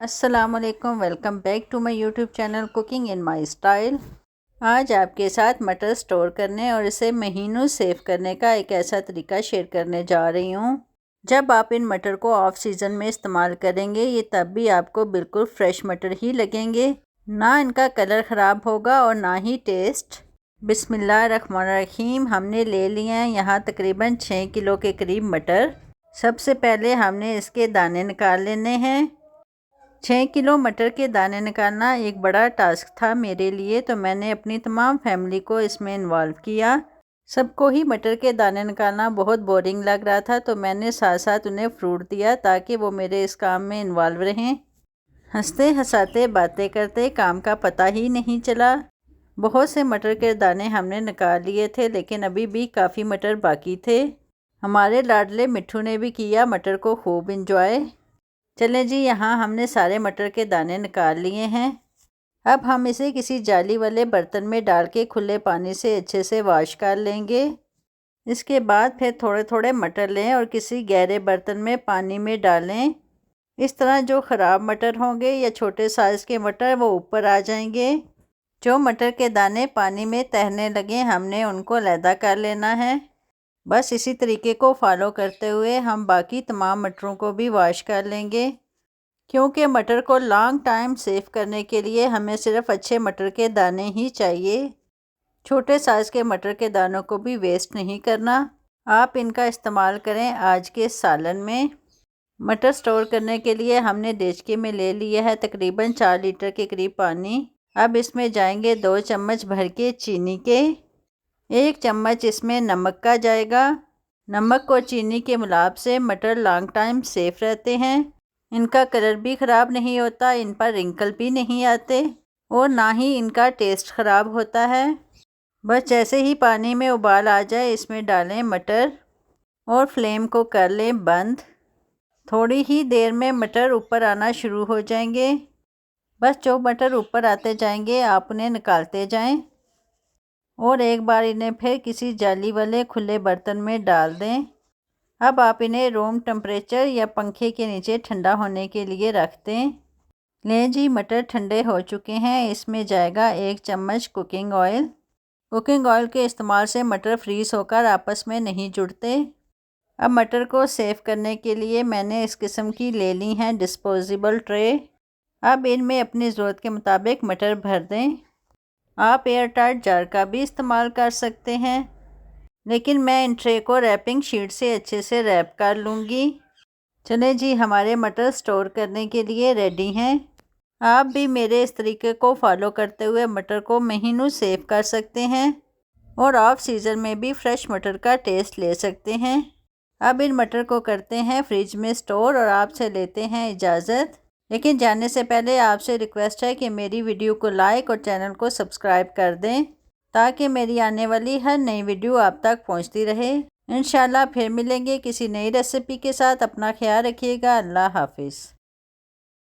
अस्सलामुअलैकुम, welcome back to my YouTube channel cooking in my style. आज आपके साथ मटर स्टोर करने और इसे महीनों सेव करने का एक ऐसा तरीका शेयर करने जा रही हूँ। जब आप इन मटर को ऑफ सीज़न में इस्तेमाल करेंगे ये तब भी आपको बिल्कुल फ्रेश मटर ही लगेंगे, ना इनका कलर ख़राब होगा और ना ही टेस्ट। बिस्मिल्लाहिर्रहमानिर्रहीम। हमने ले लिए हैं यहाँ तकरीबन 6 किलो के करीब मटर। सबसे पहले हमने इसके दाने निकाल लेने हैं। 6 किलो मटर के दाने निकालना एक बड़ा टास्क था मेरे लिए, तो मैंने अपनी तमाम फैमिली को इसमें इन्वॉल्व किया। सबको ही मटर के दाने निकालना बहुत बोरिंग लग रहा था, तो मैंने साथ साथ उन्हें फ्रूट दिया ताकि वो मेरे इस काम में इन्वॉल्व रहें। हंसते हंसाते बातें करते काम का पता ही नहीं चला। बहुत से मटर के दाने हमने निकाल लिए थे, लेकिन अभी भी काफ़ी मटर बाकी थे। हमारे लाडले मिट्ठू ने भी किया मटर को खूब इंजॉय। चलें जी, यहाँ हमने सारे मटर के दाने निकाल लिए हैं। अब हम इसे किसी जाली वाले बर्तन में डाल के खुले पानी से अच्छे से वॉश कर लेंगे। इसके बाद फिर थोड़े थोड़े मटर लें और किसी गहरे बर्तन में पानी में डालें। इस तरह जो ख़राब मटर होंगे या छोटे साइज़ के मटर वो ऊपर आ जाएंगे। जो मटर के दाने पानी में तैरने लगे हमने उनको अलहदा कर लेना है। बस इसी तरीके को फॉलो करते हुए हम बाकी तमाम मटरों को भी वॉश कर लेंगे, क्योंकि मटर को लॉन्ग टाइम सेव करने के लिए हमें सिर्फ अच्छे मटर के दाने ही चाहिए। छोटे साइज़ के मटर के दानों को भी वेस्ट नहीं करना। आप इनका इस्तेमाल करें आज के सालन में। मटर स्टोर करने के लिए हमने देचके में ले लिया है तकरीबन 4 लीटर के करीब पानी। अब इसमें जाएंगे 2 चम्मच भर के चीनी के। 1 चम्मच इसमें नमक का जाएगा। नमक और चीनी के मिलाप से मटर लॉन्ग टाइम सेफ रहते हैं। इनका कलर भी ख़राब नहीं होता, इन पर रिंकल भी नहीं आते और ना ही इनका टेस्ट ख़राब होता है। बस जैसे ही पानी में उबाल आ जाए इसमें डालें मटर और फ्लेम को कर लें बंद। थोड़ी ही देर में मटर ऊपर आना शुरू हो जाएंगे। बस जो मटर ऊपर आते जाएंगे आप उन्हें निकालते जाएं और एक बार इन्हें फिर किसी जाली वाले खुले बर्तन में डाल दें। अब आप इन्हें रूम टेम्परेचर या पंखे के नीचे ठंडा होने के लिए रख दें। लें जी, मटर ठंडे हो चुके हैं। इसमें जाएगा 1 चम्मच कुकिंग ऑयल। कुकिंग ऑयल के इस्तेमाल से मटर फ्रीज़ होकर आपस में नहीं जुड़ते। अब मटर को सेव करने के लिए मैंने इस किस्म की ले ली हैं डिस्पोजेबल ट्रे। अब इनमें अपनी ज़रूरत के मुताबिक मटर भर दें। आप एयर टाइट जार का भी इस्तेमाल कर सकते हैं, लेकिन मैं इन ट्रे को रैपिंग शीट से अच्छे से रैप कर लूँगी। चलें जी, हमारे मटर स्टोर करने के लिए रेडी हैं। आप भी मेरे इस तरीके को फॉलो करते हुए मटर को महीनों सेव कर सकते हैं और ऑफ सीज़न में भी फ्रेश मटर का टेस्ट ले सकते हैं। अब इन मटर को करते हैं फ्रिज में स्टोर और आपसे लेते हैं इजाज़त। लेकिन जाने से पहले आपसे रिक्वेस्ट है कि मेरी वीडियो को लाइक और चैनल को सब्सक्राइब कर दें, ताकि मेरी आने वाली हर नई वीडियो आप तक पहुंचती रहे। इंशाल्लाह फिर मिलेंगे किसी नई रेसिपी के साथ। अपना ख्याल रखिएगा। अल्लाह हाफिज़।